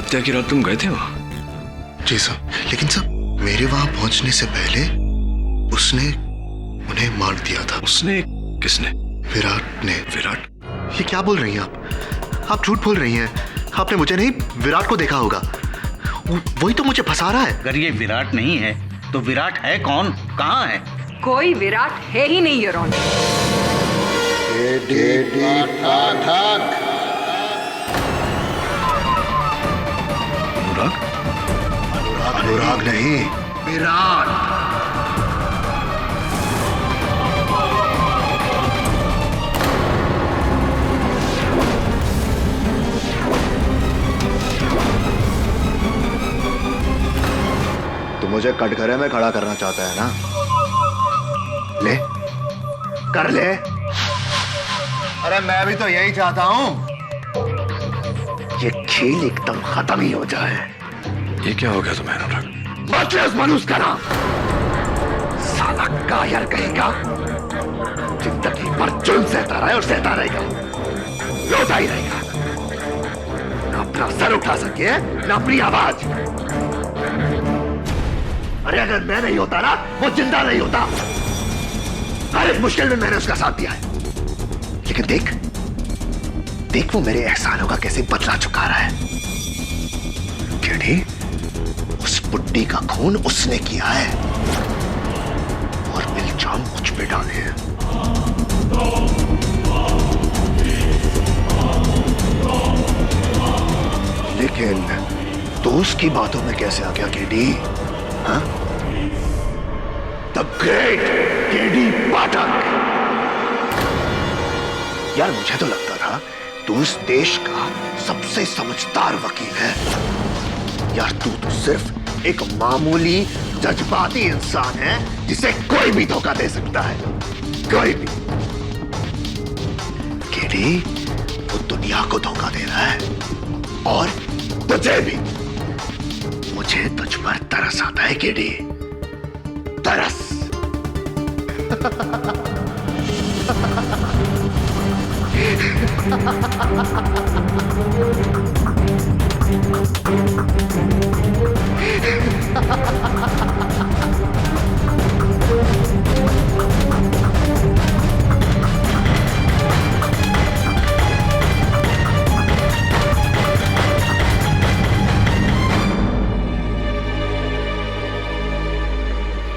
हत्या की रात तुम गए थे वहां? जी सर, लेकिन सर मेरे वहां पहुंचने से पहले उसने उन्हें मार दिया था। उसने? किसने? विराट ने। विराट? ये क्या बोल रही हैं आप झूठ बोल रही हैं। आपने मुझे नहीं, विराट को देखा होगा। वही तो मुझे फंसा रहा है। अगर ये विराट नहीं है तो विराट है कौन? कहाँ है? कोई विराट है ही नहीं योर ऑनर। अनुराग? अनुराग नहीं, विराट। तू मुझे कटघरे में खड़ा करना चाहता है ना? ले, कर ले। अरे मैं भी तो यही चाहता हूं, ये खेल एकदम खत्म ही हो जाए। ये क्या हो गया तुम्हें अनुराग? बदले मनुष्य का नाम। साला कायर कहेगा, जिंदगी भर जुल्म सहता रहे और सहता रहेगा, रोता ही रहेगा। ना अपना सर उठा सके, ना अपनी आवाज। अरे अगर मैं नहीं होता ना, वो जिंदा नहीं होता। हर एक मुश्किल में मैंने उसका साथ दिया है। लेकिन देख देख वो मेरे एहसानों का कैसे बदला चुका रहा है। केडी, उस बुड्ढी का खून उसने किया है और इल्जाम मुझ पे डाले हैं। लेकिन तो उसकी बातों में कैसे आ गया केडी? हाँ? द ग्रेट केडी पाठक। यार मुझे तो लगता था तू इस देश का सबसे समझदार वकील है। यार तू तो सिर्फ एक मामूली जज्बाती इंसान है जिसे कोई भी धोखा दे सकता है, कोई भी। केडी, वो दुनिया को धोखा दे रहा है और तुझे भी। मुझे तुझ पर तरस आता है केडी, तरस।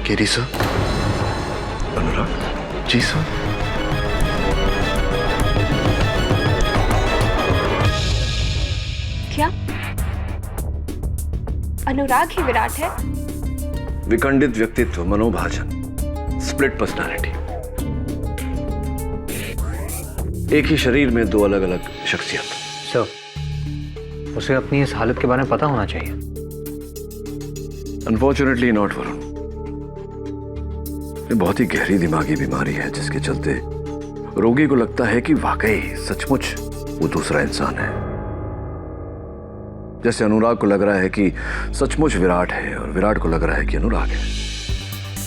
KD sir. अनुराग? जी सर। क्या अनुराग ही विराट है? विखंडित व्यक्तित्व, मनोभाजन, स्प्लिट पर्सनालिटी। एक ही शरीर में दो अलग अलग शख्सियत। सर, उसे अपनी इस हालत के बारे में पता होना चाहिए। Unfortunately not Varun. ये बहुत ही गहरी दिमागी बीमारी है जिसके चलते रोगी को लगता है कि वाकई सचमुच वो दूसरा इंसान है। जैसे अनुराग को लग रहा है कि सचमुच विराट है और विराट को लग रहा है कि अनुराग है।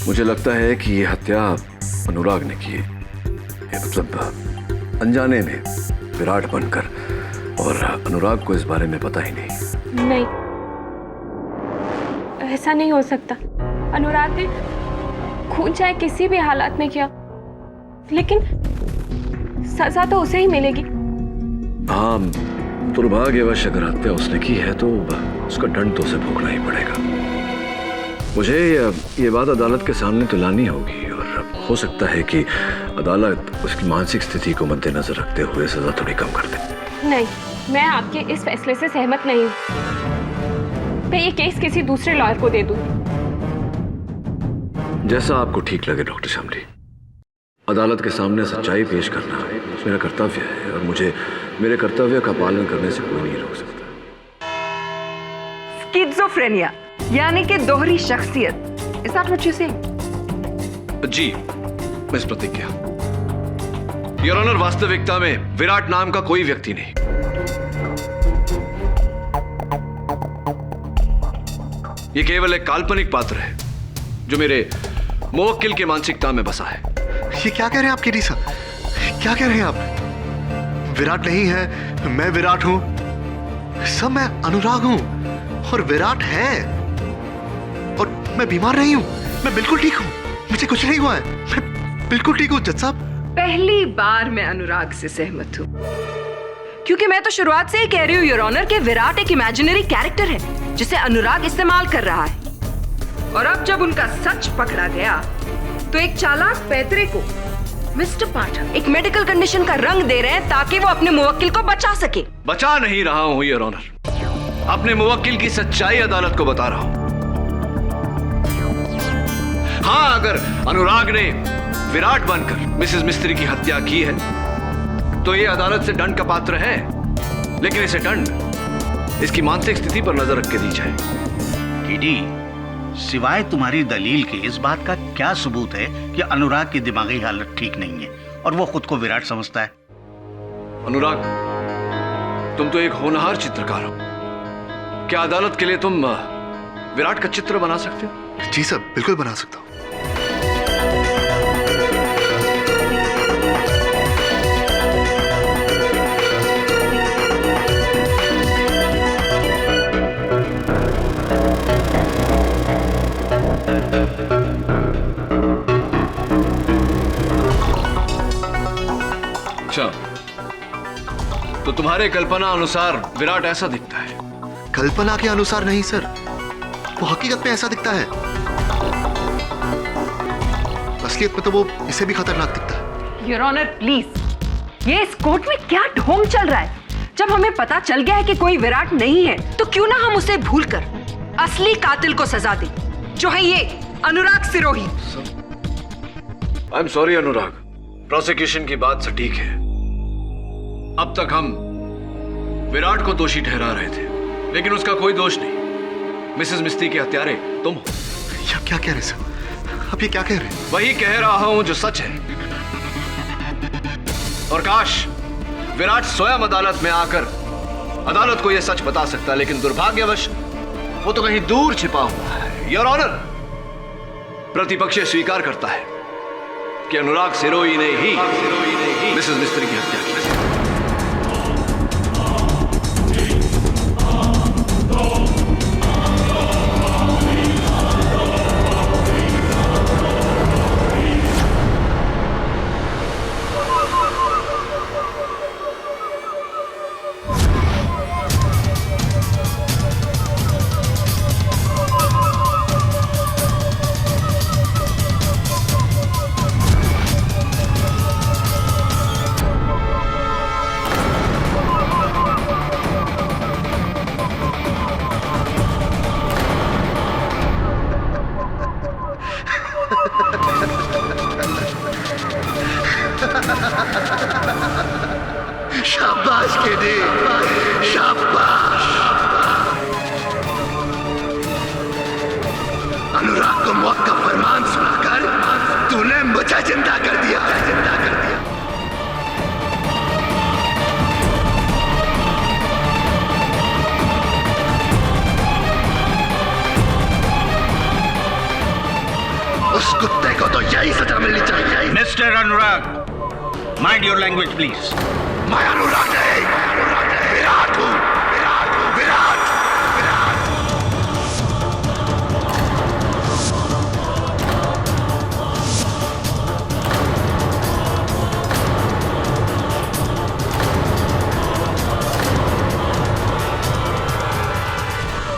मुझे लगता है कि ये हत्या अनुराग ने की है, मतलब अनजाने में विराट बनकर, और अनुराग को इस बारे में पता ही नहीं। नहीं, ऐसा नहीं हो सकता। अनुराग ने खून चाहे किसी भी हालात में किया, लेकिन सजा तो उसे ही मिलेगी। हाँ, दुर्भाग्यवश अगर हत्या उसने की है तो उसका दंड तो उसे भोगना ही पड़ेगा। मुझे ये बात अदालत के सामने तो लानी होगी, और हो सकता है कि अदालत उसकी मानसिक स्थिति को मद्देनजर रखते हुए सजा थोड़ी कम कर दे। नहीं, मैं आपके इस फैसले से सहमत नहीं हूँ। मैं ये केस किसी दूसरे लॉयर को दे दूँ। जैसा आपको ठीक लगे डॉक्टर शामली। अदालत के सामने सच्चाई पेश करना मेरा कर्तव्य है, और मुझे मेरे कर्तव्य का पालन करने से कोई नहीं रोक सकता। स्किज़ोफ्रेनिया यानी कि दोहरी शख्सियत। Is that what you say? जी, मिस प्रतिज्ञा। योर ऑनर, वास्तविकता में विराट नाम का कोई व्यक्ति नहीं। ये केवल एक काल्पनिक पात्र है जो मेरे मुवक्किल की मानसिकता में बसा है। ये क्या कह रहे हैं आप केडी साहब? क्या कह रहे हैं आप? विराट नहीं है, मैं विराट हूं। सब मैं अनुराग हूं और विराट है, और मैं बीमार नहीं हूं, मैं बिल्कुल ठीक हूं, मुझे कुछ नहीं हुआ है, मैं बिल्कुल ठीक हूं जज साहब। पहली बार मैं अनुराग से सहमत हूँ, क्योंकि मैं तो शुरुआत से ही कह रही हूँ योर ऑनर कि विराट एक इमेजिनरी कैरेक्टर है जिसे अनुराग इस्तेमाल कर रहा है। और अब जब उनका सच पकड़ा गया तो एक चालाक पैतरे को मिस्टर पाठक एक मेडिकल कंडीशन का रंग दे रहे हैं ताकि वो अपने मुवक्किल को बचा सके। बचा नहीं रहा हूं योर ऑनर, अपने मुवक्किल की सच्चाई अदालत को बता रहा हूं। हाँ, अगर अनुराग ने विराट बनकर मिसेस मिस्त्री की हत्या की है तो ये अदालत से दंड का पात्र है, लेकिन इसे दंड इसकी मानसिक स्थिति पर नजर रख के दी जाए। कीडी, सिवाय तुम्हारी दलील के इस बात का क्या सबूत है कि अनुराग की दिमागी हालत ठीक नहीं है और वो खुद को विराट समझता है? अनुराग, तुम तो एक होनहार चित्रकार हो, क्या अदालत के लिए तुम विराट का चित्र बना सकते हो? जी सर, बिल्कुल बना सकता हूं। अच्छा, तो तुम्हारे कल्पना अनुसार विराट ऐसा दिखता है? कल्पना के अनुसार नहीं सर, वो हकीकत में ऐसा दिखता है। असलियत में तो वो इससे भी खतरनाक दिखता है। योर ऑनर प्लीज, ये इस कोर्ट में क्या ढोंग चल रहा है? जब हमें पता चल गया है कि कोई विराट नहीं है तो क्यों ना हम उसे भूलकर असली कातिल को सजा दें, जो है ये Anurag Sirohi. I am sorry Anurag, prosecution की बात सटीक है। अब तक हम विराट को दोषी ठहरा रहे थे, लेकिन उसका कोई दोष नहीं। मिसेस मिस्त्री के हत्यारे तुम हो। या क्या कह रहे सर? आप ये क्या कह रहे हैं? वही कह रहा हूं जो सच है। और काश विराट स्वयं अदालत में आकर अदालत को यह सच बता सकता, लेकिन दुर्भाग्यवश वो तो कहीं दूर छिपा हुआ है। योर ऑनर, प्रतिपक्ष स्वीकार करता है कि अनुराग सिरोही ने ही मिसेस मिस्त्री की हत्या की। शाबाश केडी, शाबाश। अनुराग को मौत का फरमान सुनाकर तूने मुझे जिंदा कर दिया, जिंदा कर दिया। उस कुत्ते को तो यही सजा मिलनी चाहिए। Mister Anurag, mind your language please. मैं अनुराग नहीं, विराट हूं, विराट।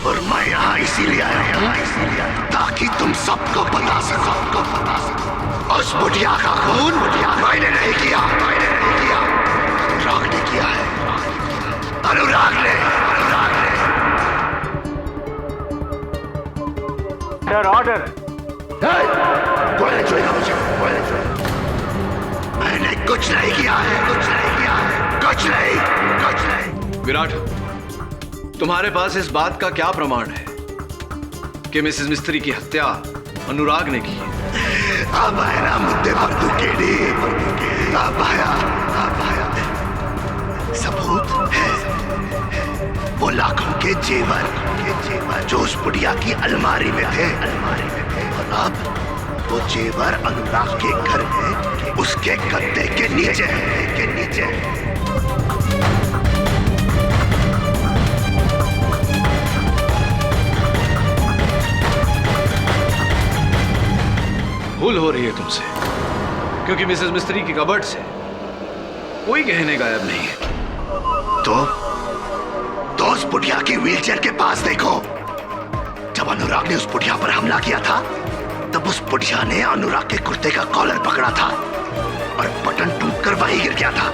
और मैं यहाँ इसीलिए आया हूँ ताकि तुम सबको बता सको, उस बुढ़िया का खून मैंने नहीं किया, अनुराग ने किया है, अनुराग ने। ऑर्डर। बोलने चाहिए मुझे, बोलने चाहिए। मैंने कुछ नहीं किया है, कुछ नहीं। विराट, तुम्हारे पास इस बात का क्या प्रमाण है कि मिसेस मिस्त्री की हत्या अनुराग ने की है? अब आया ना मुद्दे पर तू केडी, अब आया। सबूत है वो लाखों के जेवर जो उस बुढ़िया की अलमारी में थे, और अब वो जेवर अनुराग के घर में उसके गद्दे के नीचे। क्योंकि मिसेस मिस्त्री की कबर्ड से कोई गहने गायब नहीं है। तो उस बुढ़िया की व्हीलचेयर के पास देखो। जब अनुराग ने उस बुढ़िया पर हमला किया था तब उस बुढ़िया ने अनुराग के कुर्ते का कॉलर पकड़ा था और बटन टूटकर वहीं गिर गया था।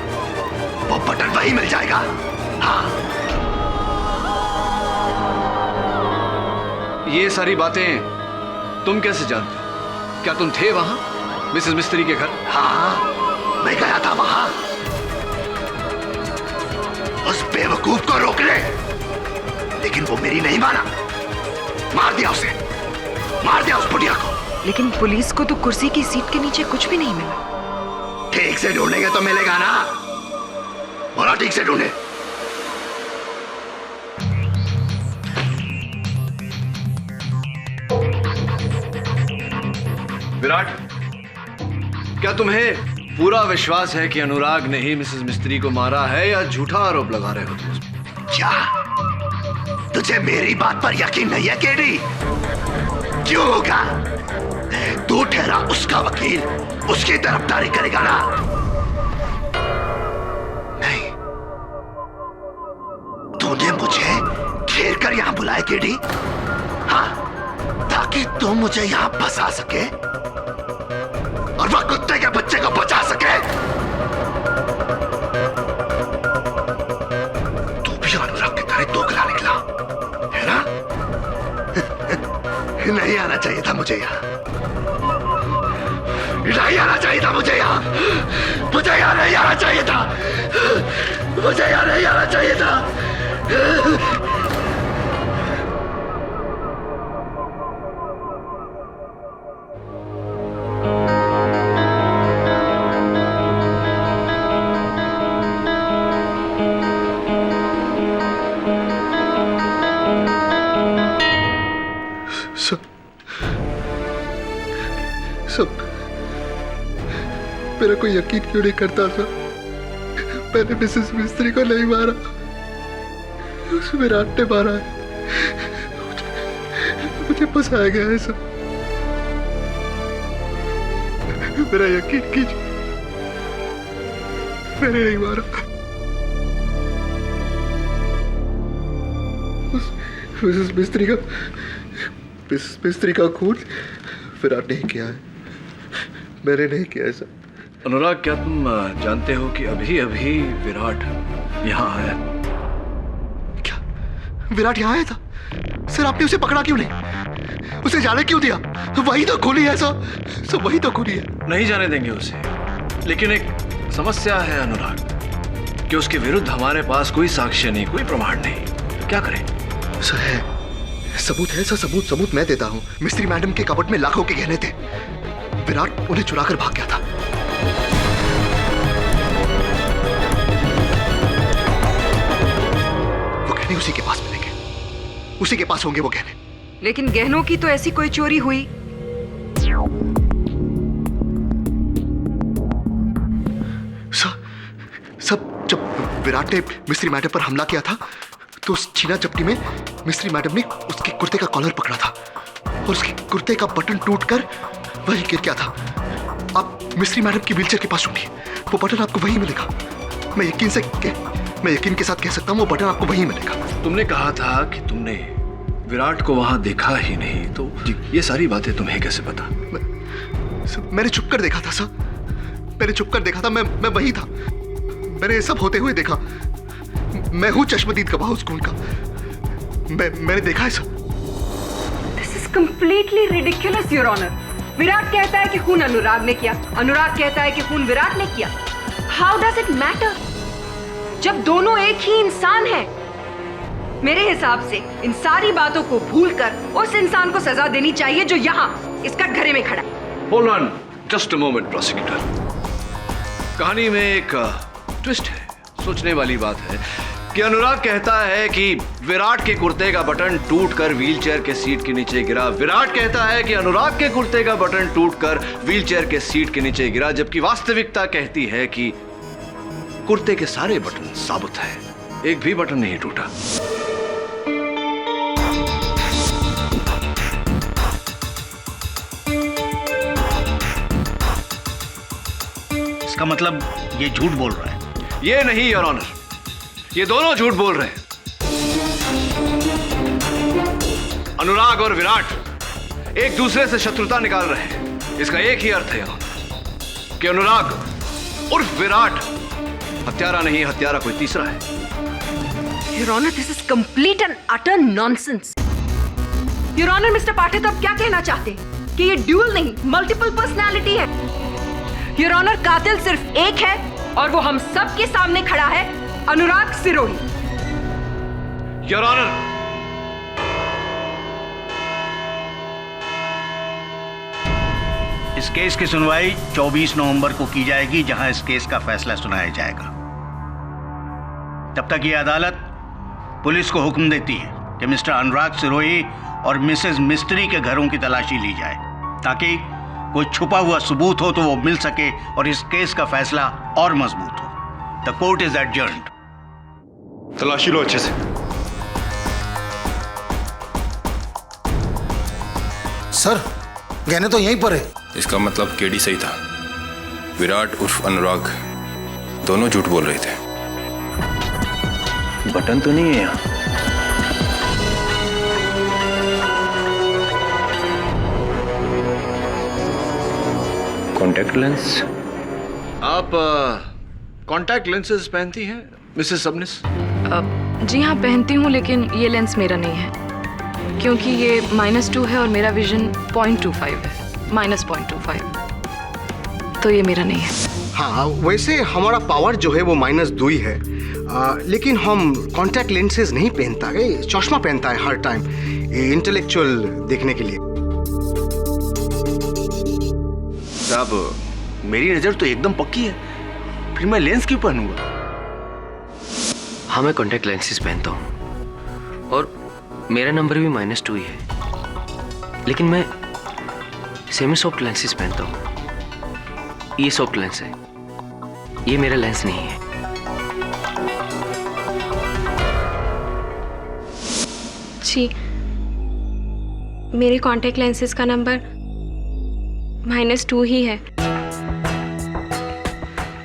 वो बटन वहीं मिल जाएगा। हाँ, ये सारी बातें तुम कैसे जानते हो? क्या तुम थे वहां मिसेस मिस्त्री के घर? हाँ, मैं गया था वहां। उस बेवकूफ को रोक ले, लेकिन वो मेरी नहीं माना। मार दिया उसे, मार दिया उस बुढ़िया को। लेकिन पुलिस को तो कुर्सी की सीट के नीचे कुछ भी नहीं मिला। ठीक से ढूंढेंगे तो मिलेगा ना। बोला ठीक से ढूंढे। विराट, क्या तुम्हें पूरा विश्वास है कि अनुराग ने ही मिसेस मिस्त्री को मारा है या झूठा आरोप लगा रहे हो तुम? क्या तुझे मेरी बात पर यकीन नहीं है केडी? क्यों होगा? तू ठहरा उसका वकील, उसकी तरफदारी करेगा ना? नहीं, तूने मुझे घेर कर यहां बुलाया केडी, हाँ, ताकि तू मुझे यहां फंसा सके और वह कुत्ते के बच्चे को बचा सके। तू भी अनुराग की तरह दोगला निकला है ना? नहीं आना चाहिए था मुझे यहां, नहीं आना चाहिए था मुझे यहां, मुझे यहां नहीं आना चाहिए था, मुझे यहां नहीं आना चाहिए था। सब मेरा कोई यकीन क्यों नहीं करता था? मैंने मिसेस मिस्त्री को नहीं मारा, उस विराट ने मारा है। मुझे फंसाया गया है सब। मेरा यकीन कीजिए, मैंने नहीं मारा। मिसेस मिस्त्री का खून विराट नहीं किया है, मैंने नहीं किया ऐसा। अनुराग, क्या तुम जानते हो कि अभी अभी विराट यहाँ आया? क्या विराट यहाँ आया था? सर, आपने उसे पकड़ा क्यों नहीं? उसे जाने क्यों दिया? वही तो खूनी है सर, वही तो खूनी है। नहीं जाने देंगे उसे, लेकिन एक समस्या है अनुराग कि उसके विरुद्ध हमारे पास कोई साक्ष्य नहीं, कोई प्रमाण नहीं। क्या करें? सर है, सबूत है सर, सबूत मैं देता हूँ। मिस्त्री मैडम के कबर्ड में लाखों के गहने थे, विराट उन्हें चुराकर भाग गया था। वो गहने उसी के पास मिलेंगे, उसी के पास होंगे वो गहने। लेकिन गहनों की तो ऐसी कोई चोरी हुई? सब जब विराट ने मिस्त्री मैडम पर हमला किया था तो उस छीना चपटी में मिस्त्री मैडम ने उसके कुर्ते का कॉलर पकड़ा था और उसके कुर्ते का बटन टूटकर वही गिर गया था। आप मिस्त्री मैडम की व्हीलचेयर के पास सुनिए, वो बटन आपको वहीं मिलेगा। मैं यकीन के साथ कह सकता हूँ, वो बटन आपको वहीं मिलेगा। तुमने कहा था कि तुमने विराट को वहां देखा ही नहीं, तो ये सारी बातें तुम्हें कैसे पता? मैंने छुप कर देखा था सर, मैंने छुप कर देखा था। मैं वही था, मैंने सब होते हुए देखा। मैं हूं चश्मदीद गवाह उस खून का। मैंने देखा है sir. This is completely ridiculous, Your Honor. Virat कहता है कि खून अनुराग ने किया, अनुराग कहता है कि खून विराट ने किया। How does it matter? जब दोनों एक ही इंसान हैं। मेरे हिसाब से इन सारी बातों को भूलकर उस इंसान को सजा देनी चाहिए जो यहाँ इस कटघरे में खड़ा है। Hold on, just a moment, prosecutor. कहानी में एक ट्विस्ट है, सोचने वाली बात है कि अनुराग कहता है कि विराट के कुर्ते का बटन टूटकर व्हीलचेयर के सीट के नीचे गिरा। विराट कहता है कि अनुराग के कुर्ते का बटन टूटकर व्हीलचेयर के सीट के नीचे गिरा, जबकि वास्तविकता कहती है कि कुर्ते के सारे बटन साबुत हैं, एक भी बटन नहीं टूटा। इसका मतलब ये झूठ बोल रहा है? ये नहीं योर ऑनर, ये दोनों झूठ बोल रहे हैं। अनुराग और विराट एक दूसरे से शत्रुता निकाल रहे हैं। इसका एक ही अर्थ है योर ऑनर कि अनुराग उर्फ विराट हत्यारा नहीं, हत्यारा कोई तीसरा है। Your Honor, this is complete and utter nonsense. Your Honor, Mr. पाठक अब क्या कहना चाहते हैं कि ये ड्यूल नहीं, मल्टीपल पर्सनालिटी है? Your Honor, कातिल सिर्फ एक है और वो हम सब के सामने खड़ा है, अनुराग सिरोही। योर ऑनर, इस केस की सुनवाई 24 नवंबर को की जाएगी, जहां इस केस का फैसला सुनाया जाएगा। तब तक ये अदालत पुलिस को हुक्म देती है कि मिस्टर अनुराग सिरोही और मिसेस मिस्त्री के घरों की तलाशी ली जाए, ताकि कोई छुपा हुआ सबूत हो तो वो मिल सके और इस केस का फैसला और मजबूत हो। The court is adjourned. तलाशी लो अच्छे से। सर, गहने तो यहीं पर है। इसका मतलब केडी सही था। विराट उर्फ अनुराग दोनों झूठ बोल रहे थे। बटन तो नहीं है यहाँ। Contact lens. आप कॉन्टैक्ट लेंसेज पहनती हैं मिसेस सबनिस? जी हाँ, पहनती हूँ, लेकिन ये लेंस मेरा नहीं है क्योंकि ये -2 है और मेरा विजन 0.25 है, -0.25, तो ये मेरा नहीं है। हाँ, वैसे हमारा पावर जो है वो -2 ही है, लेकिन हम कॉन्टैक्ट लेंसेज नहीं पहनता है, चश्मा पहनता है हर टाइम, इंटेलेक्चुअल देखने के लिए। साहब, मेरी नजर तो एकदम पक्की है, फिर मैं लेंस क्यों पहनूंगा? हाँ, मैं कॉन्टैक्ट लेंसेज पहनता हूँ और मेरा नंबर भी -2 ही है, लेकिन मैं सेमी सॉफ्ट लेंसेज पहनता हूँ। ये सॉफ्ट लेंस है, ये मेरा लेंस नहीं है। जी, मेरे कॉन्टैक्ट लेंसेज का नंबर -2 ही है,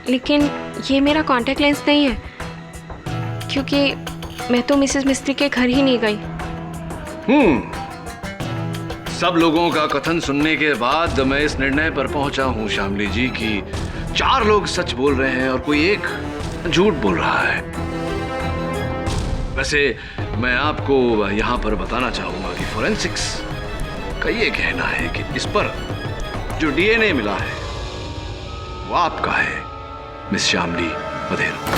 लेकिन ये मेरा कॉन्टैक्ट लेंस नहीं है क्योंकि मैं तो मिसेस मिस्त्री के घर ही नहीं गई। सब लोगों का कथन सुनने के बाद मैं इस निर्णय पर पहुंचा हूं श्यामली जी कि 4 लोग सच बोल रहे हैं और कोई एक झूठ बोल रहा है। वैसे मैं आपको यहां पर बताना चाहूंगा कि फोरेंसिक्स का ये कहना है कि इस पर जो डीएनए मिला है वो आपका है, मिस श्यामली बधेरा।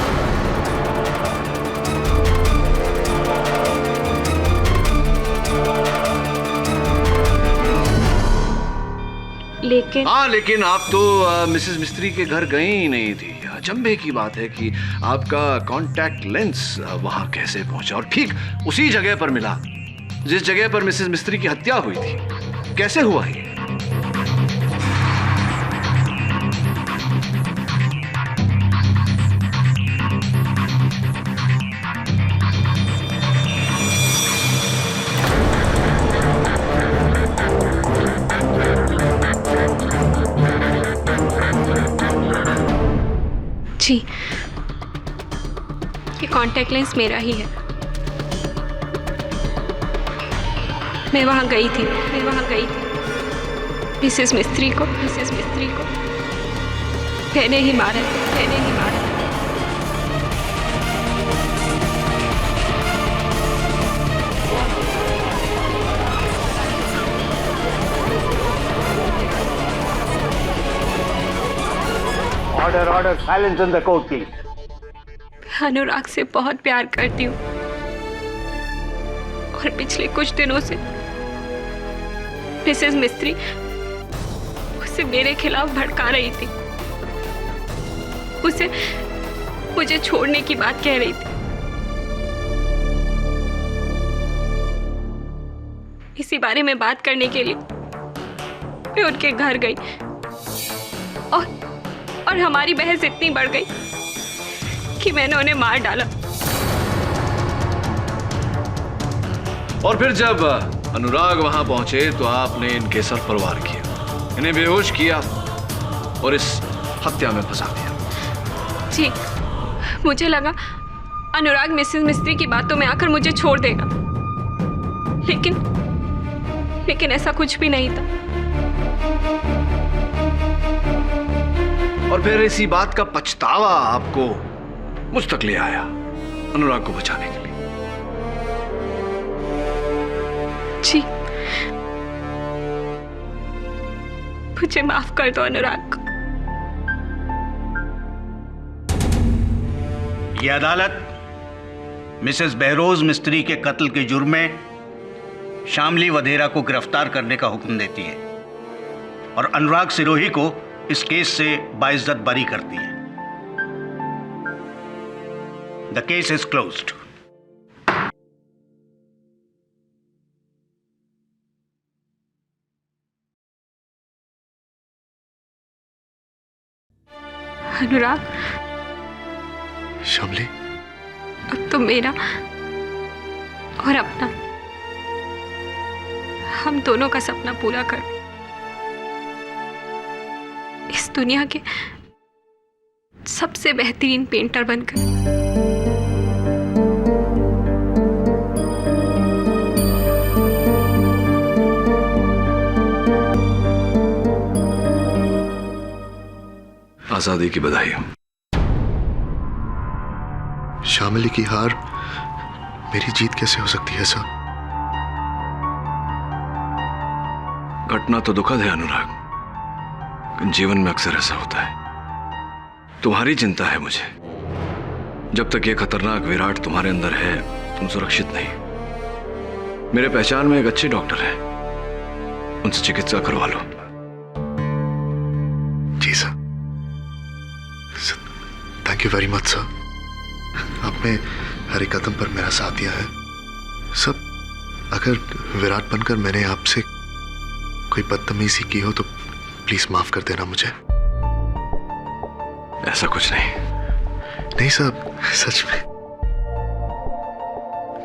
लेकिन आप तो मिसेस मिस्त्री के घर गई ही नहीं थी। अचंभे की बात है कि आपका कॉन्टैक्ट लेंस वहां कैसे पहुंचा और ठीक उसी जगह पर मिला जिस जगह पर मिसेस मिस्त्री की हत्या हुई थी। कैसे हुआ ये? जी, ये कॉन्टैक्ट लेंस मेरा ही है। मैं वहाँ गई थी मिसेस मिस्त्री को मैंने ही मारा। Order, silence in the court please. Anurag से बहुत प्यार करती हूँ और पिछले कुछ दिनों से मिसेस मिस्त्री उसे मेरे खिलाफ भड़का रही थी। उसे मुझे छोड़ने की बात कह रही थी। इसी बारे में बात करने के लिए मैं उनके घर गई और हमारी बहस इतनी बढ़ गई कि मैंने उन्हें मार डाला। और फिर जब अनुराग वहां पहुंचे तो आपने इनके सर पर वार किया, इन्हें बेहोश किया और इस हत्या में फंसा दिया। जी, मुझे लगा अनुराग मिसेस मिस्त्री की बातों में आकर मुझे छोड़ देगा, लेकिन ऐसा कुछ भी नहीं था। और फिर इसी बात का पछतावा आपको मुझ तक ले आया अनुराग को बचाने के लिए। जी, मुझे माफ कर दो अनुराग। ये अदालत मिसेस बहरोज मिस्त्री के कत्ल के जुर्म में शामली वधेरा को गिरफ्तार करने का हुक्म देती है और अनुराग सिरोही को इस केस से बाइज्जत बरी करती है। The case is closed. Anurag, Shamli, अब तो मेरा और अपना, हम दोनों का सपना पूरा कर इस दुनिया के सबसे बेहतरीन पेंटर बनकर। आजादी की बधाई हो। शामली की हार मेरी जीत कैसे हो सकती है सर? घटना तो दुखद है अनुराग, जीवन में अक्सर ऐसा होता है। तुम्हारी चिंता है मुझे। जब तक ये खतरनाक विराट तुम्हारे अंदर है, तुम सुरक्षित नहीं। मेरे पहचान में एक अच्छे डॉक्टर है, उनसे चिकित्सा करवा लो। जी sir, thank you very much sir. आपने हर एक कदम पर मेरा साथ दिया है। सब अगर विराट बनकर मैंने आपसे कोई बदतमीजी की हो तो प्लीज माफ कर देना मुझे। ऐसा कुछ नहीं। नहीं साहब, सच में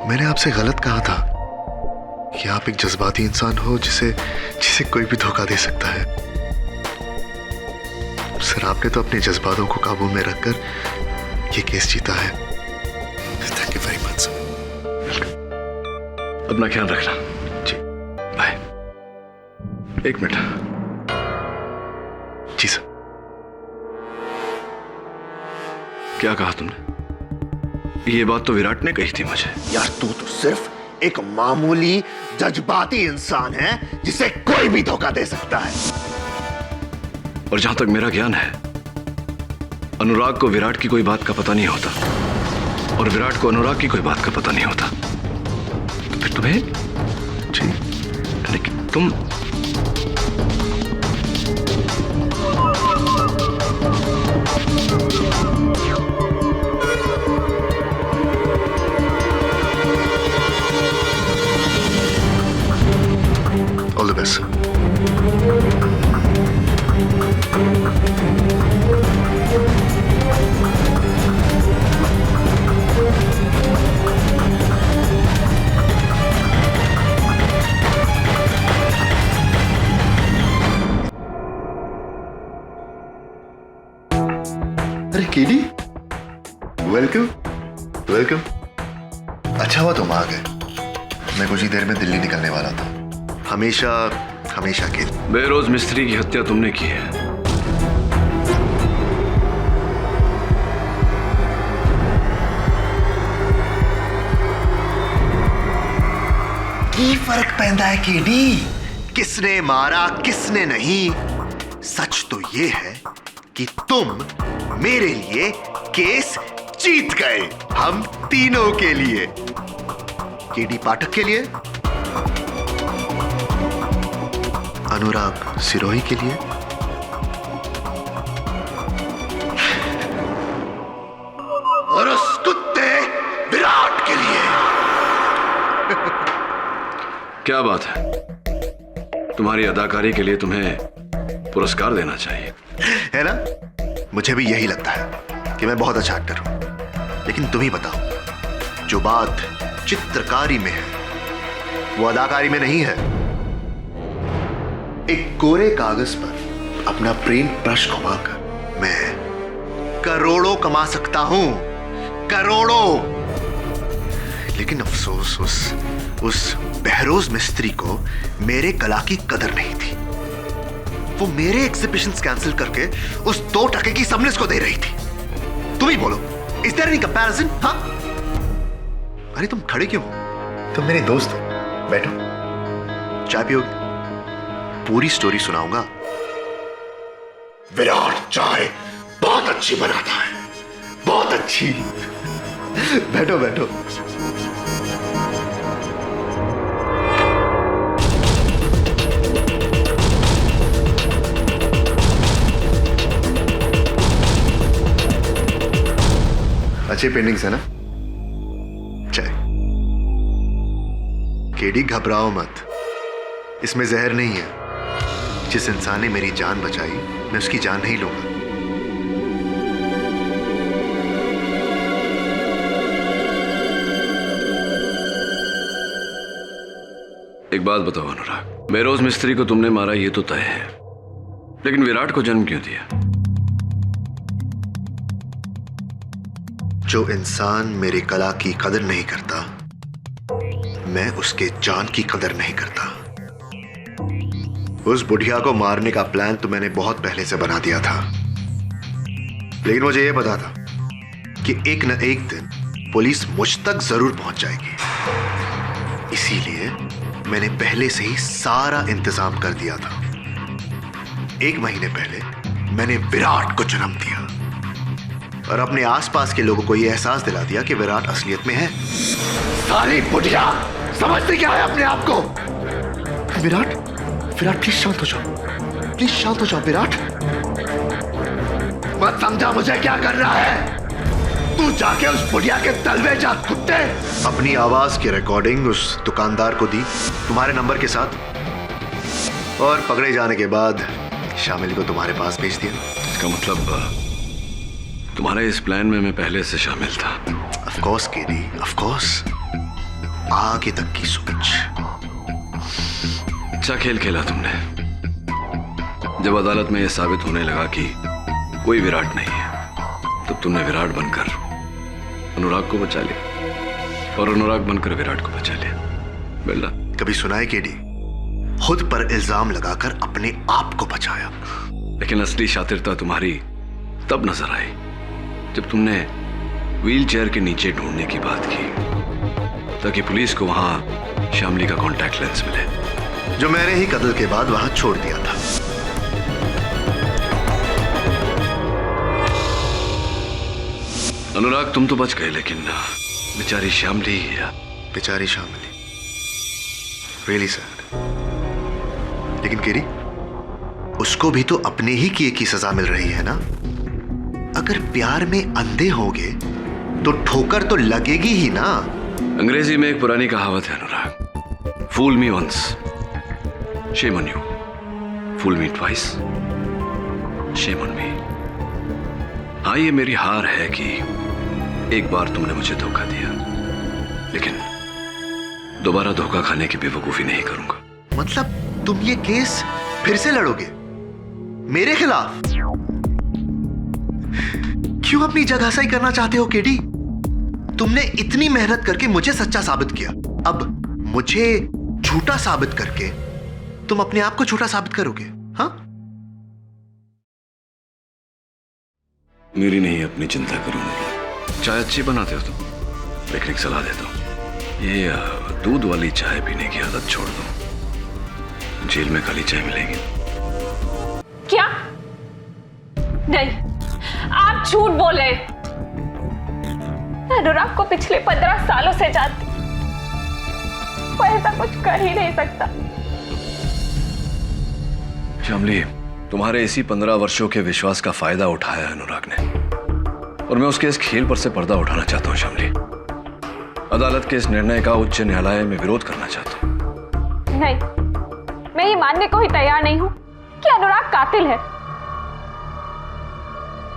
मैंने आपसे गलत कहा था कि आप एक जज्बाती इंसान हो जिसे कोई भी धोखा दे सकता है। सर, आपने तो अपने जज्बातों को काबू में रखकर ये केस जीता है। Thank you very much sir. अपना ख्याल रखना। जी, बाय। एक मिनट। जी सर। क्या कहा तुमने? ये बात तो विराट ने कही थी मुझे। यार, तू तो सिर्फ एक मामूली जज्बाती इंसान है जिसे कोई भी धोखा दे सकता है। और जहां तक मेरा ज्ञान है, अनुराग को विराट की कोई बात का पता नहीं होता और विराट को अनुराग की कोई बात का पता नहीं होता। तो फिर तुम्हें जी, लेकिन तुम ऑल द बेस्ट। अरे केडी, वेलकम वेलकम। अच्छा हुआ तुम आ गए, मैं कुछ ही देर में दिल्ली निकलने वाला था। हमेशा हमेशा के लिए। बहरोज मिस्त्री की हत्या तुमने की है। की फर्क पैदा है केडी, किसने मारा किसने नहीं। सच तो ये है कि तुम मेरे लिए केस जीत गए, हम तीनों के लिए। केडी पाठक के लिए, अनुराग सिरोही के लिए और उस कुत्ते विराट के लिए। क्या बात है, तुम्हारी अदाकारी के लिए तुम्हें पुरस्कार देना चाहिए, है ना? मुझे भी यही लगता है कि मैं बहुत अच्छा एक्टर हूं। लेकिन तुम ही बताओ, जो बात चित्रकारी में है वो अदाकारी में नहीं है। एक कोरे कागज पर अपना प्रेम ब्रश घुमाकर मैं करोड़ों कमा सकता हूं, करोड़ों। लेकिन अफसोस उस बहरोज मिस्त्री को मेरे कला की कदर नहीं थी। वो मेरे एग्जिबिशंस कैंसिल करके उस 2 टके की सबनेस को दे रही थी। तुम ही बोलो, इज देयर एनी कंपैरिजन? हाँ? अरे तुम खड़े क्यों हो? तुम मेरे दोस्त हो, बैठो, चाय पियोगे? पूरी स्टोरी सुनाऊंगा। विराट चाय बहुत अच्छी बनाता है, बहुत अच्छी। बैठो बैठो। अच्छी पेंटिंग्स है ना? चाय। केडी घबराओ मत, इसमें जहर नहीं है। जिस इंसान ने मेरी जान बचाई, मैं उसकी जान नहीं लूंगा। एक बात बताओ अनुराग, बहरोज मिस्त्री को तुमने मारा ये तो तय है, लेकिन विराट को जन्म क्यों दिया? जो इंसान मेरी कला की कदर नहीं करता, मैं उसके जान की कदर नहीं करता। उस बुढ़िया को मारने का प्लान तो मैंने बहुत पहले से बना दिया था, लेकिन मुझे यह पता था कि एक न एक दिन पुलिस मुझ तक जरूर पहुंच जाएगी। इसीलिए मैंने पहले से ही सारा इंतजाम कर दिया था। 1 महीने पहले मैंने विराट को जन्म दिया और अपने आसपास के लोगों को यह एहसास दिला दिया कि विराट असलियत में है। साली बुढ़िया, समझते क्या है अपने आप को? विराट, विराट प्लीज शांत हो जाओ, प्लीज शांत हो जाओ विराट। मत समझा मुझे क्या कर रहा है? तू जाके उस बुढ़िया के तलवे जा कुत्ते। अपनी आवाज की रिकॉर्डिंग उस दुकानदार को दी तुम्हारे नंबर के साथ, और पकड़े जाने के बाद शामिल को तुम्हारे पास भेज दिया। इसका मतलब तुम्हारे इस प्लान में मैं पहले से शामिल था। Of course KD, of course. आगे तक की सोच। अच्छा खेल खेला तुमने। जब अदालत में यह साबित होने लगा कि कोई विराट नहीं है, तब तुमने विराट बनकर अनुराग को बचा लिया और अनुराग बनकर विराट को बचा लिया। बेल्ला, कभी सुना है केडी? खुद पर इल्जाम लगाकर अपने आप को बचाया। लेकिन असली शातिरता तुम्हारी तब नजर आई जब तुमने व्हील चेयर के नीचे ढूंढने की बात की, ताकि पुलिस को वहां शामली का कॉन्टैक्ट लेंस मिले, जो मैंने ही कत्ल के बाद वहां छोड़ दिया था। अनुराग तुम तो बच गए, लेकिन बेचारी शामली, बेचारी शामली, रियली सैड। लेकिन केरी, उसको भी तो अपने ही किए की सजा मिल रही है ना? अगर प्यार में अंधे होंगे तो ठोकर तो लगेगी ही ना। अंग्रेजी में एक पुरानी कहावत है Anurag, fool me once, shame on you, fool me twice, shame on me. हाँ, ये मेरी हार है कि एक बार तुमने मुझे धोखा दिया, लेकिन दोबारा धोखा खाने की बेवकूफी नहीं करूंगा। मतलब तुम ये केस फिर से लड़ोगे मेरे खिलाफ? क्यों अपनी जगहसाई करना चाहते हो केडी? तुमने इतनी मेहनत करके मुझे सच्चा साबित किया, अब मुझे झूठा साबित करके तुम अपने आप को झूठा साबित करोगे? हाँ? मेरी नहीं, अपनी चिंता करूंगा। चाय अच्छी बनाते हो तुम, लेकिन एक सलाह देता हूं, ये दूध वाली चाय पीने की आदत छोड़ दो। जेल में खाली चाय मिलेगी। क्या? नहीं, आप झूठ बोल रहे हैं। मैं अनुराग को पिछले 15 सालों से जानती, वो ऐसा कुछ कर ही नहीं सकता। शामली, तुम्हारे इसी 15 वर्षों के विश्वास का फायदा उठाया अनुराग ने, और मैं उसके इस खेल पर से पर्दा उठाना चाहता हूं। शामली, अदालत के इस निर्णय का उच्च न्यायालय में विरोध करना चाहता हूं। नहीं, मैं ये मानने को ही तैयार नहीं हूं कि अनुराग कातिल है।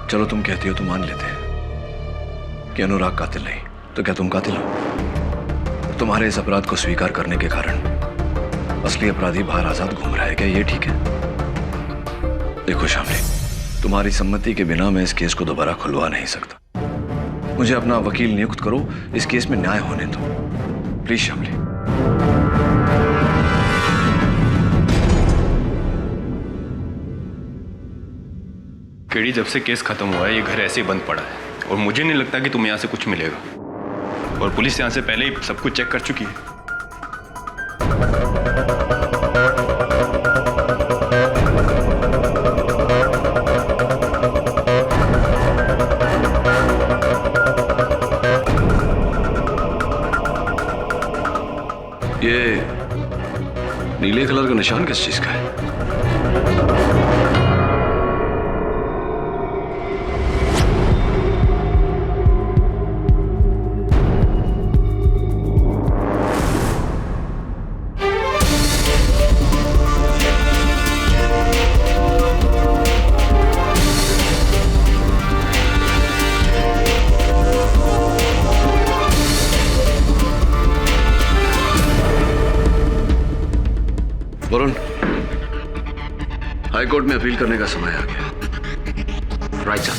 चलो तुम कहती हो तो मान लेते हैं कि अनुराग कातिल नहीं, तो क्या तुम कातिल हो? तुम्हारे इस अपराध को स्वीकार करने के कारण असली अपराधी बाहर आजाद घूम रहा है, क्या ये ठीक है? देखो शामली, तुम्हारी सम्मति के बिना मैं इस केस को दोबारा खुलवा नहीं सकता। मुझे अपना वकील नियुक्त करो, इस केस में न्याय होने दो। प्लीज शामली। केडी, जब से केस खत्म हुआ है ये घर ऐसे ही बंद पड़ा है और मुझे नहीं लगता कि तुम्हें यहाँ से कुछ मिलेगा। और पुलिस यहाँ से पहले ही सब कुछ चेक कर चुकी है। ये नीले कलर का निशान किस चीज का है? वरुण, हाईकोर्ट में अपील करने का समय आ गया। Right sir.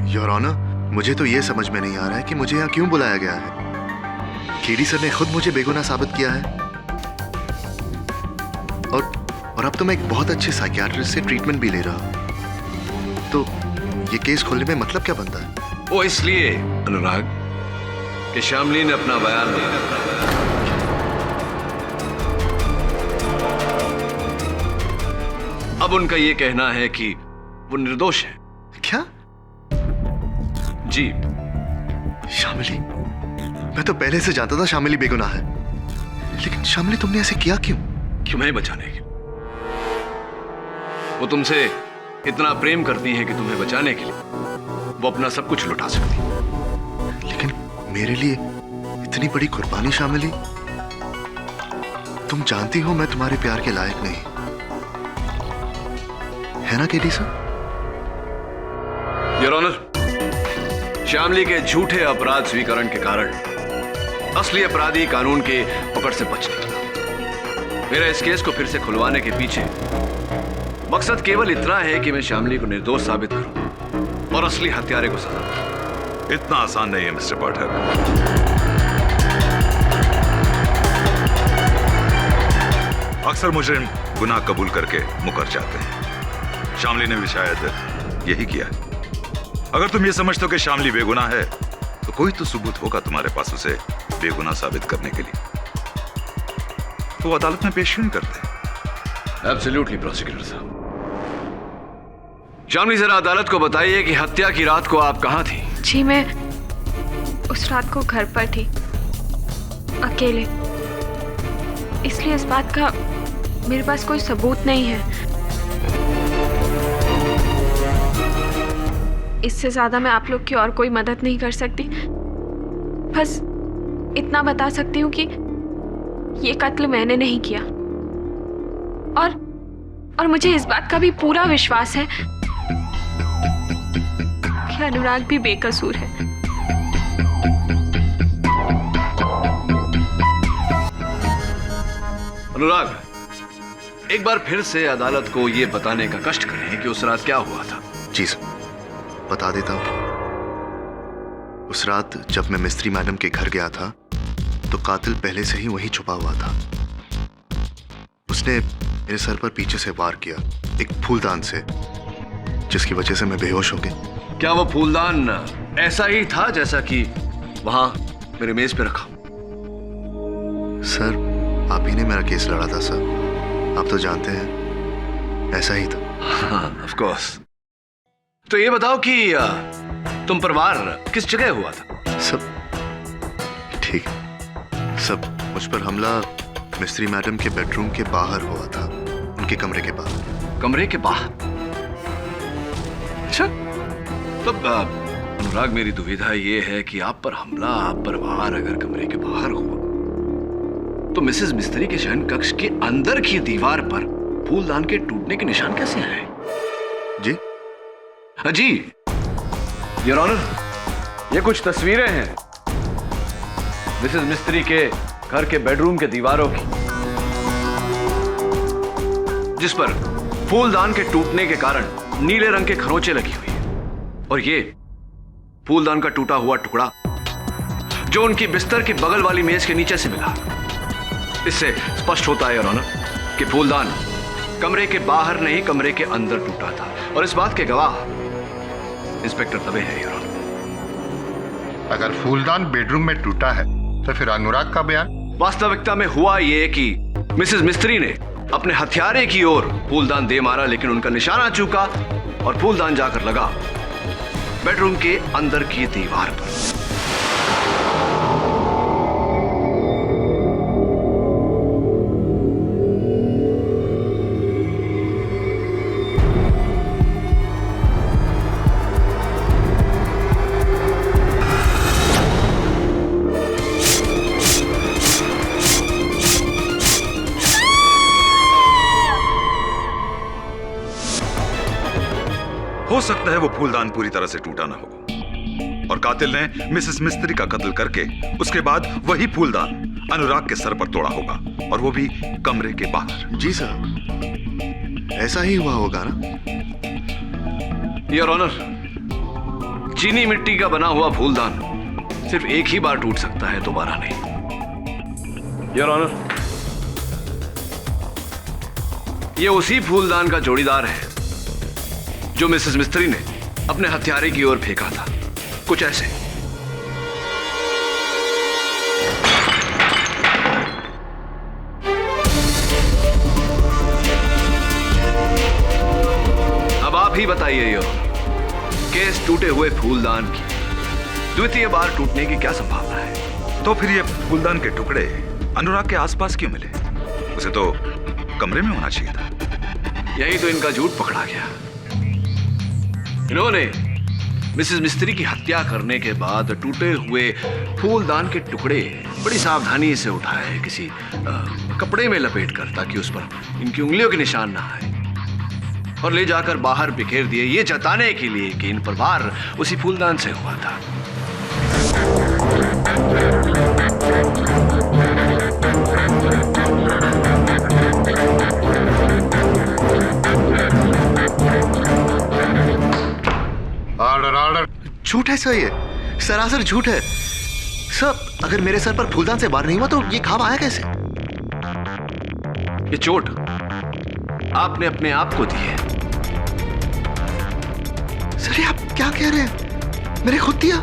योर ऑनर, मुझे तो यह समझ में नहीं आ रहा है कि मुझे यहाँ क्यों बुलाया गया है। केडी सर ने खुद मुझे बेगुनाह साबित किया है और अब तो मैं एक बहुत अच्छे साइकियाट्रिस्ट से ट्रीटमेंट भी ले रहा हूं। तो ये केस खोलने में मतलब क्या बनता है? वो इसलिए अनुराग कि शामली ने अपना बयान दिया। अब उनका यह कहना है कि वो निर्दोष है। क्या? जी। शामली? मैं तो पहले से जानता था शामली बेगुनाह है, लेकिन शामली तुमने ऐसे किया क्यों? तुम्हें बचाने के लिए। वो तुमसे इतना प्रेम करती है कि तुम्हें बचाने के लिए वो अपना सब कुछ लुटा सकती है। लेकिन मेरे लिए इतनी बड़ी कुर्बानी शामली, तुम जानती हो मैं तुम्हारे प्यार के लायक नहीं, है ना KD sir? Your honour, Shamli के झूठे अपराध स्वीकरण के कारण असली अपराधी कानून के पकड़ से बच निकला। मेरा इस केस को फिर से खुलवाने के पीछे मकसद केवल इतना है कि मैं शामली को निर्दोष साबित करूं और असली हत्यारे को सजा दूं। इतना आसान नहीं है मिस्टर पाठक। अक्सर मुजरिम गुनाह कबूल करके मुकर जाते हैं। शामली ने भी शायद यही किया है। अगर तुम ये समझते हो कि शामली बेगुनाह है तो कोई तो सबूत होगा तुम्हारे पास उसे बेगुनाह साबित करने के लिए, तो अदालत में पेश क्यों नहीं करते? एब्सोल्युटली प्रोसिक्यूटर साहब। शामली, जरा अदालत को बताइए कि हत्या की रात को आप कहां थी? जी, मैं उस रात को घर पर थी, अकेले। इसलिए इस बात का मेरे पास कोई सबूत नहीं है। इससे ज्यादा मैं आप लोग की और कोई मदद नहीं कर सकती। बस इतना बता सकती हूँ कि ये कत्ल मैंने नहीं किया, और मुझे इस बात का भी पूरा विश्वास है कि अनुराग भी बेकसूर है। अनुराग, एक बार फिर से अदालत को यह बताने का कष्ट करें कि उस रात क्या हुआ था। जी सर, बता देता हूं। उस रात जब मैं मिस्त्री मैडम के घर गया था तो कातिल पहले से ही वहीं छुपा हुआ था। उसने मेरे सर पर पीछे से वार किया, एक फूलदान से, जिसकी वजह से मैं बेहोश हो गया। क्या वो फूलदान ऐसा ही था जैसा कि वहां मेरे मेज पे रखा? सर, आप ही ने मेरा केस लड़ा था सर, आप तो जानते हैं, ऐसा ही था। हाँ, ऑफ कोर्स। तो ये बताओ कि तुम पर वार किस जगह हुआ था? सब ठीक, सब मुझ पर हमला मिस्त्री मैडम के बेडरूम के बाहर हुआ था, उनके कमरे के बाहर। कमरे के बाहर? अच्छा, तब अनुराग, मेरी दुविधा ये है कि आप पर हमला, आप पर वार अगर कमरे के बाहर हुआ तो मिसेस मिस्त्री के शयन कक्ष के अंदर की दीवार पर फूलदान के टूटने के निशान कैसे आए? जी जी, योर ऑनर, ये कुछ तस्वीरें हैं मिसेस मिस्त्री के घर के बेडरूम के दीवारों की, जिस पर फूलदान के टूटने के कारण नीले रंग के खरोंचे लगी हुई है और ये फूलदान का टूटा हुआ टुकड़ा जो उनकी बिस्तर की बगल वाली मेज के नीचे से मिला। इससे स्पष्ट होता है योर ऑनर कि फूलदान कमरे के बाहर नहीं कमरे के अंदर टूटा था और इस बात के गवाह इंस्पेक्टर दवे है योर ऑनर। अगर फूलदान बेडरूम में टूटा है तो फिर अनुराग का बयान? वास्तविकता में हुआ ये कि मिसेस मिस्त्री ने अपने हथियारे की ओर फूलदान दे मारा, लेकिन उनका निशाना चूका और फूलदान जाकर लगा बेडरूम के अंदर की दीवार पर। हो सकता है वो फूलदान पूरी तरह से टूटा ना हो और कातिल ने मिसेस मिस्त्री का कत्ल करके उसके बाद वही फूलदान अनुराग के सर पर तोड़ा होगा और वो भी कमरे के बाहर। जी साहब, ऐसा ही हुआ होगा ना? योर ऑनर, चीनी मिट्टी का बना हुआ फूलदान सिर्फ एक ही बार टूट सकता है, दोबारा नहीं। योर ऑनर, ये उसी फूलदान का जोड़ीदार है जो मिसेस मिस्त्री ने अपने हथियारे की ओर फेंका था, कुछ ऐसे। अब आप ही बताइए योर ऑनर, केस टूटे हुए फूलदान की द्वितीय बार टूटने की क्या संभावना है? तो फिर ये फूलदान के टुकड़े अनुराग के आसपास क्यों मिले? उसे तो कमरे में होना चाहिए था। यही तो इनका झूठ पकड़ा गया। इन्होंने मिसेस मिस्त्री की हत्या करने के बाद टूटे हुए फूलदान के टुकड़े बड़ी सावधानी से उठाए किसी कपड़े में लपेट कर, ताकि उस पर इनकी उंगलियों के निशान ना आए, और ले जाकर बाहर बिखेर दिए, ये जताने के लिए कि इन पर वार उसी फूलदान से हुआ था। Order order. झूठ है सर, ये सरासर झूठ है सर। अगर मेरे सर पर फूलदान से वार नहीं हुआ तो ये घाव आया कैसे? ये चोट आपने अपने आप को दी है। सर ये आप क्या कह रहे हैं? मैंने खुद दिया।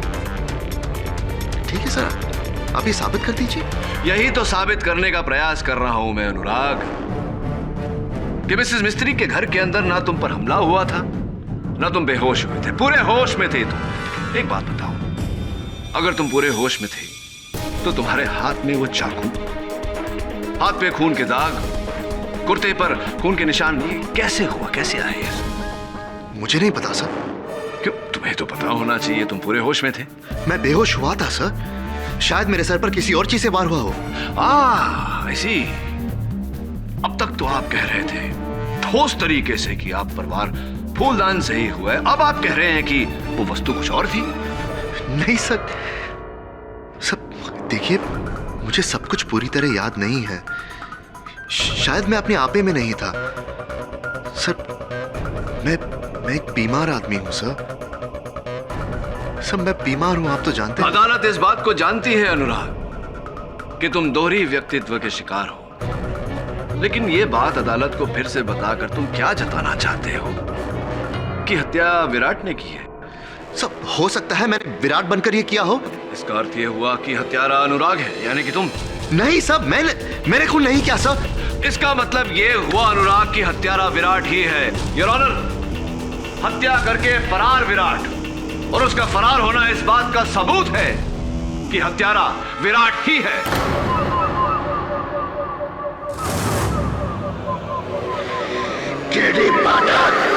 ठीक है सर, आप ये साबित कर दीजिए। यही तो साबित करने का प्रयास कर रहा हूं मैं अनुराग, कि मिसेस मिस्त्री के घर के अंदर ना तुम पर हमला हुआ था, ना तुम बेहोश हुए थे, पूरे होश में थे तुम। एक बात बताओ, अगर तुम पूरे होश में थे तो तुम्हारे हाथ में वो चाकू, हाथ पे खून के दाग, कुर्ते पर खून के निशान, ये कैसे हुआ, कैसे आए? मुझे नहीं पता सर। क्यों? तुम्हें तो पता होना चाहिए, तुम पूरे होश में थे। मैं बेहोश हुआ था सर, शायद मेरे सर पर किसी और चीज से वार हुआ हो। ऐसी। अब तक तो आप कह रहे थे ठोस तरीके से कि आप पर वार फूलदान से ही हुआ है, अब आप कह रहे हैं कि वो वस्तु कुछ और थी। नहीं सर, सब देखिए, मुझे सब कुछ पूरी तरह याद नहीं है। शायद मैं अपने आपे में नहीं था सर। मैं एक बीमार आदमी हूं सर। मैं बीमार हूं, आप तो जानते हैं। अदालत इस बात को जानती है अनुराग कि तुम दोहरी व्यक्तित्व के शिकार हो, लेकिन ये बात अदालत को फिर से बताकर तुम क्या जताना चाहते हो कि हत्या विराट ने की है? सब हो सकता है मैंने विराट बनकर ये किया हो। इसका अर्थ ये हुआ कि हत्यारा अनुराग है, यानी कि तुम। नहीं सब, मैंने खून नहीं किया सर। इसका मतलब ये हुआ अनुराग की हत्यारा विराट ही है। योर ऑनर, हत्या करके फरार विराट, और उसका फरार होना इस बात का सबूत है कि हत्यारा विराट ही है। केडी पाठक,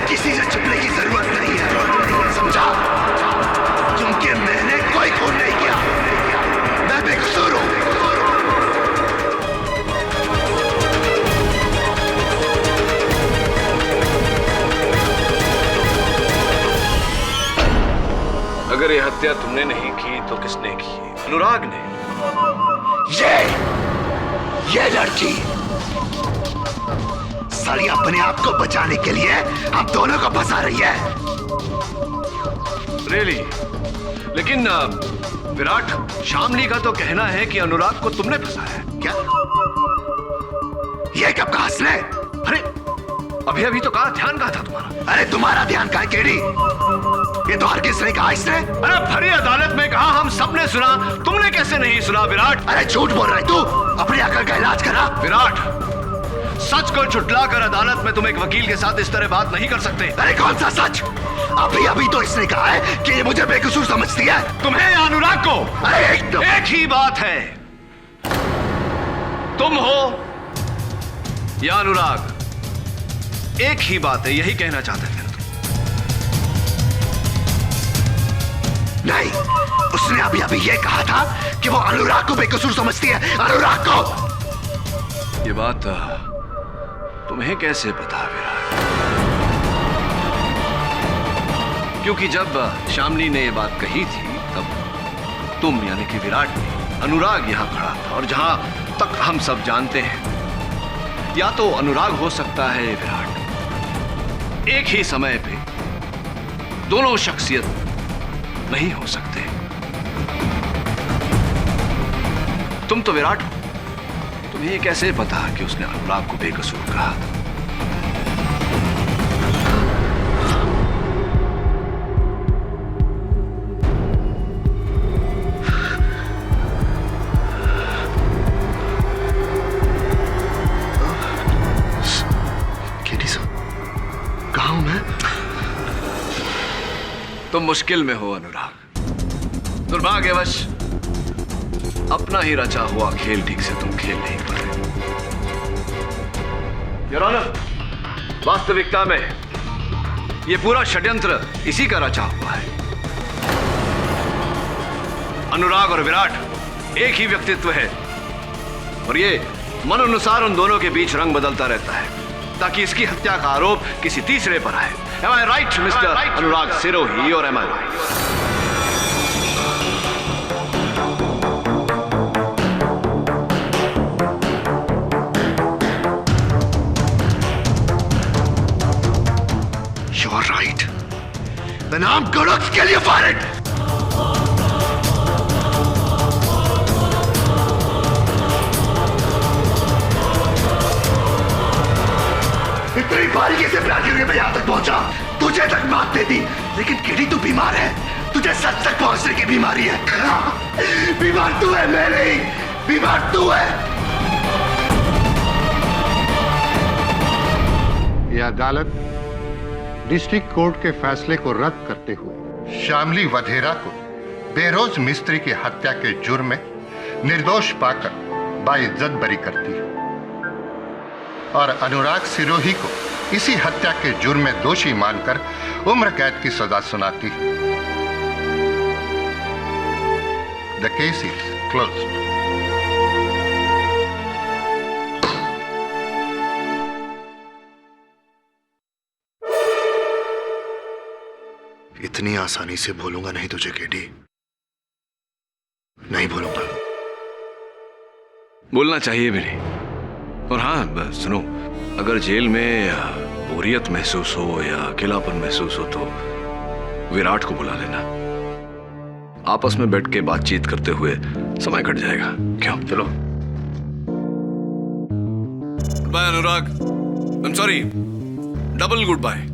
किसी से छिपने की जरूरत नहीं है, समझा? क्योंकि मैंने कोई खून नहीं किया, मैं बेकसूर हूं। हत्या तुमने नहीं की तो किसने की? अनुराग ने। ये लड़की साली अपने आप को बचाने के लिए हम दोनों को फंसा रही है। रियली? लेकिन विराट, शामली का तो कहना है कि अनुराग को तुमने फंसाया है। क्या? ये कब कहा इसने? अरे अभी अभी तो कहा, ध्यान कहा था तुम्हारा। अरे तुम्हारा ध्यान कहा केडी? ये तो हर किसने कहा इसने? अरे भरी अदालत में कहा, हम सबने सुना, तुमने कैसे नहीं सुना विराट? अरे झूठ बोल रहा है तू, अपनी अकल का इलाज करा। विराट, सच को झुठलाकर अदालत में तुम एक वकील के साथ इस तरह बात नहीं कर सकते। अरे कौन सा सच? अभी अभी तो इसने कहा है कि ये मुझे बेकसूर समझती है। तुम्हें या अनुराग को? अरे एक ही बात है, तुम हो या अनुराग, एक ही बात है, यही कहना चाहते थे तुम। नहीं, उसने अभी अभी ये कहा था कि वो अनुराग को बेकसूर समझती है। अनुराग को। ये बात तुम्हें कैसे पता विराट? क्योंकि जब शामली ने ये बात कही थी तब तुम यानी कि विराट ने, अनुराग यहां खड़ा था, और जहां तक हम सब जानते हैं, या तो अनुराग हो सकता है विराट, एक ही समय पे दोनों शख्सियत नहीं हो सकते। तुम तो विराट हो, तुम्हें ये कैसे पता कि उसने अनुराग को बेकसूर कहा था? कहाँ हूं मैं? तुम मुश्किल में हो अनुराग, दुर्भाग्यवश अपना ही रचा हुआ खेल ठीक से तुम खेल नहीं पाए। योर ऑनर, वास्तविकता में ये पूरा षड्यंत्र इसी का रचा हुआ है। अनुराग और विराट एक ही व्यक्तित्व है, और ये मन अनुसार उन दोनों के बीच रंग बदलता रहता है ताकि इसकी हत्या का आरोप किसी तीसरे पर आए। Am I right, मिस्टर अनुराग सिरोही, और am I right? You are right. Then I'm gonna kill you for it. इतनी बारीकी से प्लान करके मैं यहां तक पहुंचा, तुझे तक मात देती, लेकिन केडी तू बीमार है, तुझे सच तक पहुंचने की बीमारी है। बीमार तू है, मैं नहीं, बीमार तू है। यह अदालत डिस्ट्रिक्ट कोर्ट के फैसले को रद्द करते हुए शामली वधेरा को बेरोज मिस्त्री की हत्या के जुर्म में निर्दोष पाकर बाइज्जत बरी करती है और अनुराग सिरोही को इसी हत्या के जुर्म में दोषी मानकर उम्र कैद की सजा सुनाती है। The case is closed. इतनी आसानी से भूलूंगा नहीं तुझे केडी, नहीं भूलूंगा। बोलना चाहिए भी नहीं। और हाँ सुनो, अगर जेल में बोरियत महसूस हो या अकेलापन महसूस हो तो विराट को बुला लेना, आपस में बैठ के बातचीत करते हुए समय कट जाएगा। क्यों? चलो। Bye Anurag, I am sorry, double good bye.